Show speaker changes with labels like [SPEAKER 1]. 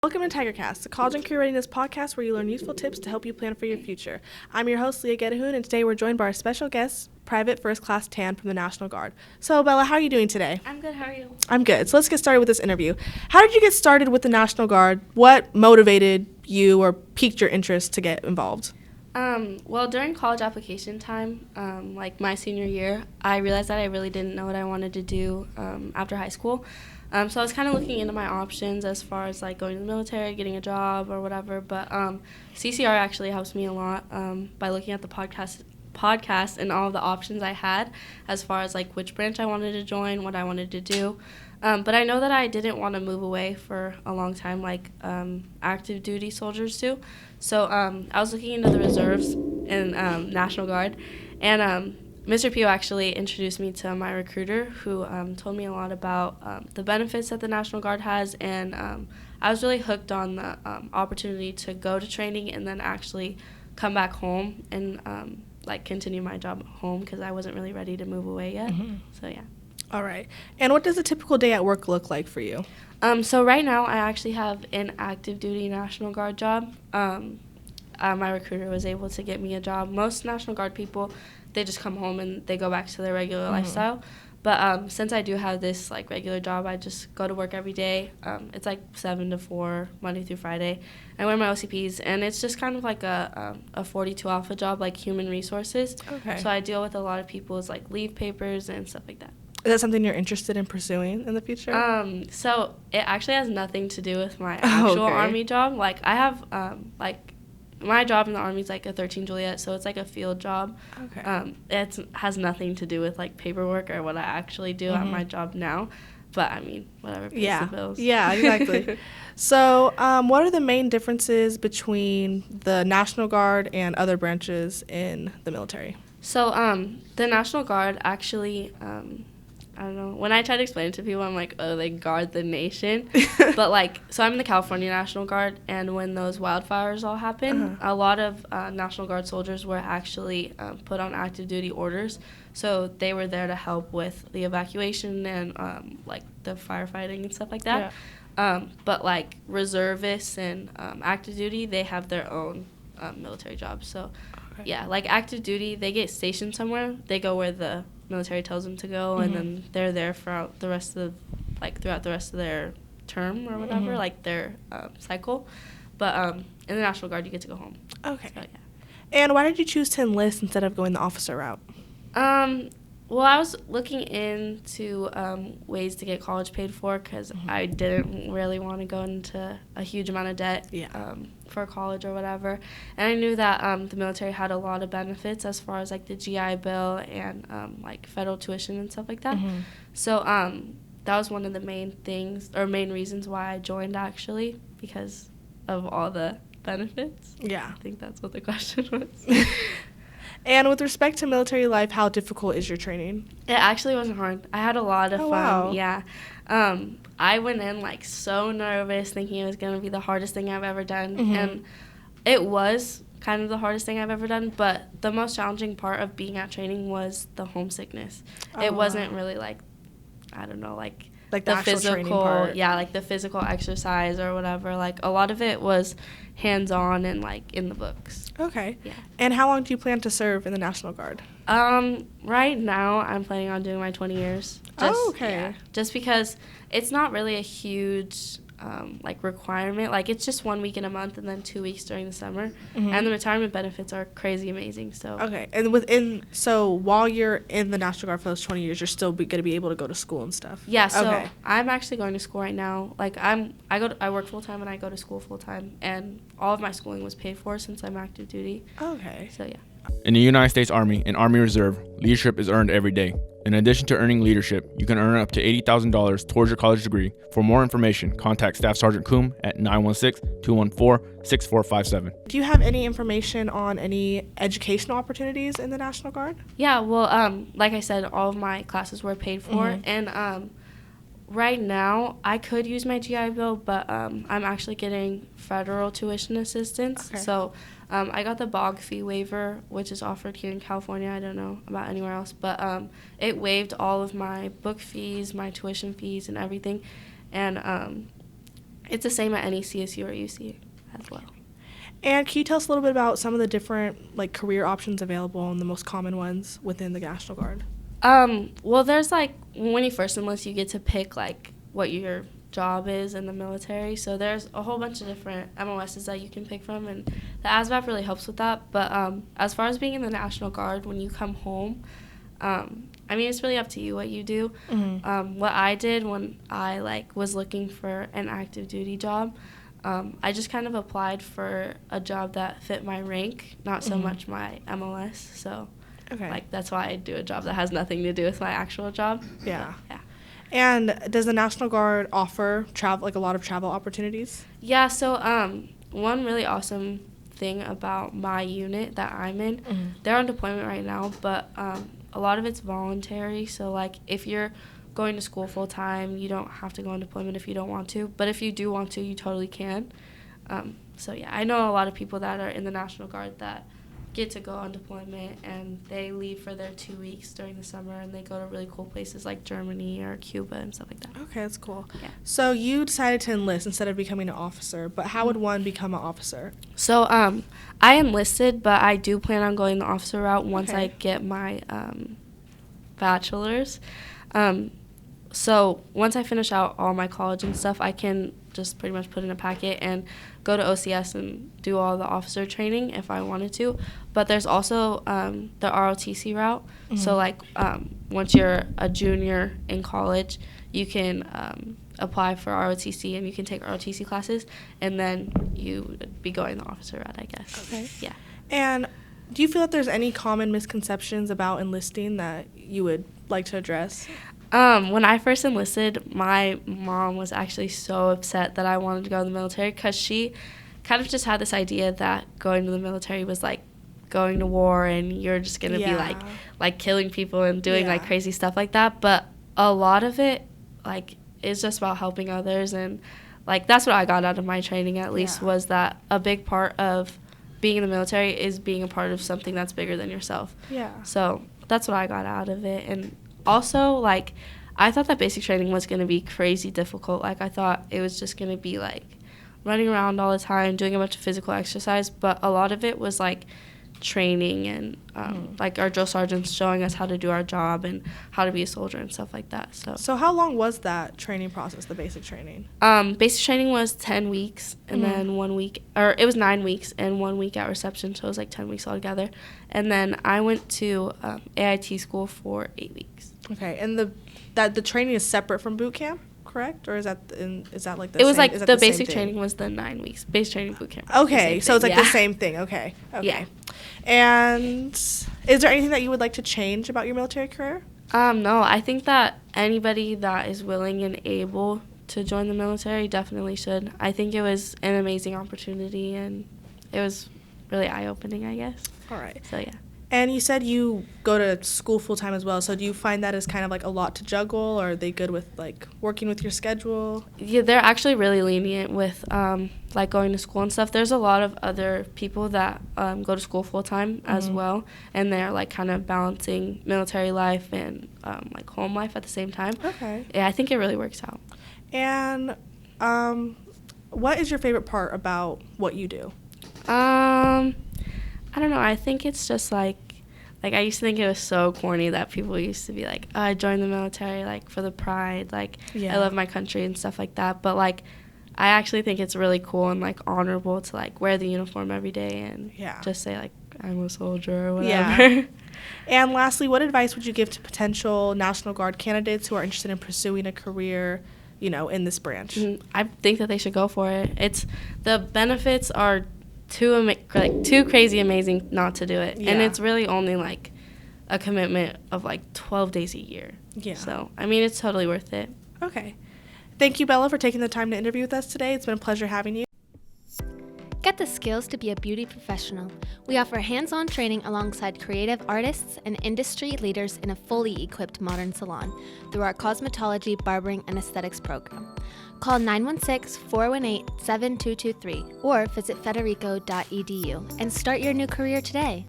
[SPEAKER 1] Welcome to TigerCast, the college and career readiness podcast where you learn useful tips to help you plan for your future. I'm your host, Leah Gedahoon, and today we're joined by our special guest, Private First Class Tan from the National Guard. So, Bella, how are you doing today?
[SPEAKER 2] I'm good. How are you?
[SPEAKER 1] I'm good. So let's get started with this interview. How did you get started with the National Guard? What motivated you or piqued your interest to get involved?
[SPEAKER 2] Well, during college application time, like my senior year, I realized that I really didn't know what I wanted to do after high school. So I was kind of looking into my options as far as like going to the military, getting a job or whatever. But CCR actually helps me a lot by looking at the podcast and all of the options I had as far as like which branch I wanted to join, what I wanted to do. But I know that I didn't want to move away for a long time like active duty soldiers do. So I was looking into the reserves and National Guard. And Mr. Pio actually introduced me to my recruiter who told me a lot about the benefits that the National Guard has. And I was really hooked on the opportunity to go to training and then actually come back home and like continue my job at home because I wasn't really ready to move away yet. Mm-hmm. So, yeah.
[SPEAKER 1] All right. And what does a typical day at work look like for you?
[SPEAKER 2] So right now I actually have an active duty National Guard job. My recruiter was able to get me a job. Most National Guard people, they just come home and they go back to their regular lifestyle. But since I do have this like regular job, I just go to work every day. It's like 7 to 4, Monday through Friday. I wear my OCPs, and it's just kind of like a 42 alpha job, like human resources. Okay. So I deal with a lot of people's like leave papers and stuff like that.
[SPEAKER 1] Is that something you're interested in pursuing in the future?
[SPEAKER 2] So it actually has nothing to do with my actual Army job. Like I have my job in the Army is like a 13 Juliet, so it's like a field job. Okay. It has nothing to do with like paperwork or what I actually do at my job now. But I mean, whatever pays the bills.
[SPEAKER 1] Yeah, exactly. So what are the main differences between the National Guard and other branches in the military?
[SPEAKER 2] So the National Guard actually, I don't know. When I try to explain it to people, I'm like, oh, they guard the nation. But, like, so I'm in the California National Guard, and when those wildfires all happened, a lot of National Guard soldiers were actually put on active duty orders. So they were there to help with the evacuation and, like, the firefighting and stuff like that. Yeah. But, like, reservists and active duty, they have their own military jobs. So, yeah, like, active duty, they get stationed somewhere. They go where the military tells them to go, and then they're there throughout the rest of their term or whatever, like their cycle. But in the National Guard, you get to go home.
[SPEAKER 1] Okay.
[SPEAKER 2] So, yeah.
[SPEAKER 1] And why did you choose to enlist instead of going the officer route?
[SPEAKER 2] Well, I was looking into ways to get college paid for because I didn't really want to go into a huge amount of debt for college or whatever. And I knew that the military had a lot of benefits as far as like the GI Bill and like federal tuition and stuff like that. So that was one of the main reasons why I joined, actually, because of all the benefits. Yeah. I think that's what the question was.
[SPEAKER 1] And with respect to military life, how difficult is your training?
[SPEAKER 2] It actually wasn't hard. I had a lot of fun.
[SPEAKER 1] Wow.
[SPEAKER 2] Yeah. I went in like so nervous, thinking it was going to be the hardest thing I've ever done. And it was kind of the hardest thing I've ever done, but the most challenging part of being at training was the homesickness. It wasn't really like, I don't know, like the
[SPEAKER 1] physical training part.
[SPEAKER 2] Yeah, like the physical exercise or whatever. Like a lot of it was hands-on and like in the books.
[SPEAKER 1] Okay.
[SPEAKER 2] Yeah.
[SPEAKER 1] And how long do you plan to serve in the National Guard?
[SPEAKER 2] Right now I'm planning on doing my 20 years. Just because it's not really a huge like requirement. Like it's just 1 week in a month and then 2 weeks during the summer. And the retirement benefits are crazy amazing. So
[SPEAKER 1] okay. And while you're in the National Guard for those 20 years, you're still going to be able to go to school and stuff.
[SPEAKER 2] Yeah. So I'm actually going to school right now. Like I work full time and I go to school full time, and all of my schooling was paid for since I'm active duty.
[SPEAKER 1] Okay.
[SPEAKER 2] So yeah.
[SPEAKER 3] In the United States Army and Army Reserve, leadership is earned every day. In addition to earning leadership, you can earn up to $80,000 towards your college degree. For more information, contact Staff Sergeant Coombe at 916-214-6457.
[SPEAKER 1] Do you have any information on any educational opportunities in the National Guard?
[SPEAKER 2] Yeah, well, like I said, all of my classes were paid for, and right now I could use my GI Bill, but I'm actually getting federal tuition assistance. Okay. So I got the BOG fee waiver, which is offered here in California. I don't know about anywhere else, but it waived all of my book fees, my tuition fees, and everything. And It's the same at any CSU or UC as well.
[SPEAKER 1] And can you tell us a little bit about some of the different like career options available and the most common ones within the National Guard?
[SPEAKER 2] Well, there's like when you first enlist, you get to pick like what your job is in the military. So there's a whole bunch of different MOSs that you can pick from, and the ASVAB really helps with that. But as far as being in the National Guard, when you come home, I mean, it's really up to you what you do.
[SPEAKER 1] Mm-hmm.
[SPEAKER 2] What I did when I like was looking for an active duty job, I just kind of applied for a job that fit my rank, not so much my MLS. So, like, that's why I do a job that has nothing to do with my actual job.
[SPEAKER 1] Yeah.
[SPEAKER 2] But, yeah.
[SPEAKER 1] And does the National Guard offer travel, like a lot of travel opportunities?
[SPEAKER 2] Yeah. So, one really awesome thing about my unit that I'm in, they're on deployment right now, but a lot of it's voluntary. So, like, if you're going to school full time, you don't have to go on deployment if you don't want to. But if you do want to, you totally can. So yeah, I know a lot of people that are in the National Guard that get to go on deployment, and they leave for their 2 weeks during the summer, and they go to really cool places like Germany or Cuba and stuff like that.
[SPEAKER 1] Okay, that's cool.
[SPEAKER 2] Yeah.
[SPEAKER 1] So you decided to enlist instead of becoming an officer, but how would one become an officer?
[SPEAKER 2] So I enlisted, but I do plan on going the officer route once I get my bachelor's. So once I finish out all my college and stuff, I can just pretty much put in a packet and go to OCS and do all the officer training if I wanted to. But there's also the ROTC route. So like once you're a junior in college, you can apply for ROTC and you can take ROTC classes, and then you would be going the officer route, I guess.
[SPEAKER 1] Okay.
[SPEAKER 2] Yeah.
[SPEAKER 1] And do you feel that there's any common misconceptions about enlisting that you would like to address?
[SPEAKER 2] When I first enlisted, my mom was actually so upset that I wanted to go in the military, because she kind of just had this idea that going to the military was like going to war and you're just going to be like killing people and doing like crazy stuff like that. But a lot of it like is just about helping others, and like that's what I got out of my training, at least, was that a big part of being in the military is being a part of something that's bigger than yourself.
[SPEAKER 1] Yeah.
[SPEAKER 2] So that's what I got out of it. And also, like, I thought that basic training was going to be crazy difficult. Like, I thought it was just going to be, like, running around all the time, doing a bunch of physical exercise. But a lot of it was, like, training and, like, our drill sergeants showing us how to do our job and how to be a soldier and stuff like that. So
[SPEAKER 1] how long was that training process, the basic training?
[SPEAKER 2] Basic training was 10 weeks, and then 1 week, or it was 9 weeks and 1 week at reception, so it was, like, 10 weeks altogether. And then I went to AIT school for 8 weeks.
[SPEAKER 1] Okay, and the training is separate from boot camp, correct? Or is that like the
[SPEAKER 2] It was
[SPEAKER 1] same,
[SPEAKER 2] like
[SPEAKER 1] is that
[SPEAKER 2] the
[SPEAKER 1] same
[SPEAKER 2] basic
[SPEAKER 1] thing?
[SPEAKER 2] training was the 9 weeks. Basic training boot camp.
[SPEAKER 1] Okay, so it's like the same thing. Okay.
[SPEAKER 2] Yeah.
[SPEAKER 1] And is there anything that you would like to change about your military career?
[SPEAKER 2] No, I think that anybody that is willing and able to join the military definitely should. I think it was an amazing opportunity, and it was really eye-opening, I guess.
[SPEAKER 1] All right.
[SPEAKER 2] So, yeah.
[SPEAKER 1] And you said you go to school full-time as well, so do you find that as kind of like a lot to juggle, or are they good with like working with your schedule?
[SPEAKER 2] Yeah, they're actually really lenient with like going to school and stuff. There's a lot of other people that go to school full-time as well, and they're like kind of balancing military life and like home life at the same time.
[SPEAKER 1] Okay.
[SPEAKER 2] Yeah, I think it really works out.
[SPEAKER 1] And what is your favorite part about what you do?
[SPEAKER 2] I don't know. I think it's just like I used to think it was so corny that people used to be like, oh, I joined the military like for the pride, like I love my country and stuff like that. But like I actually think it's really cool and like honorable to like wear the uniform every day and just say like I'm a soldier or whatever.
[SPEAKER 1] Yeah. And lastly, what advice would you give to potential National Guard candidates who are interested in pursuing a career, in this branch?
[SPEAKER 2] I think that they should go for it. It's the benefits are too crazy amazing not to do it. And it's really only like a commitment of like 12 days a year. Yeah. So, I mean, it's totally worth it.
[SPEAKER 1] Okay. Thank you, Bella, for taking the time to interview with us today. It's been a pleasure having you.
[SPEAKER 4] Get the skills to be a beauty professional. We offer hands-on training alongside creative artists and industry leaders in a fully equipped modern salon through our cosmetology, barbering, and aesthetics program. Call 916-418-7223 or visit federico.edu and start your new career today.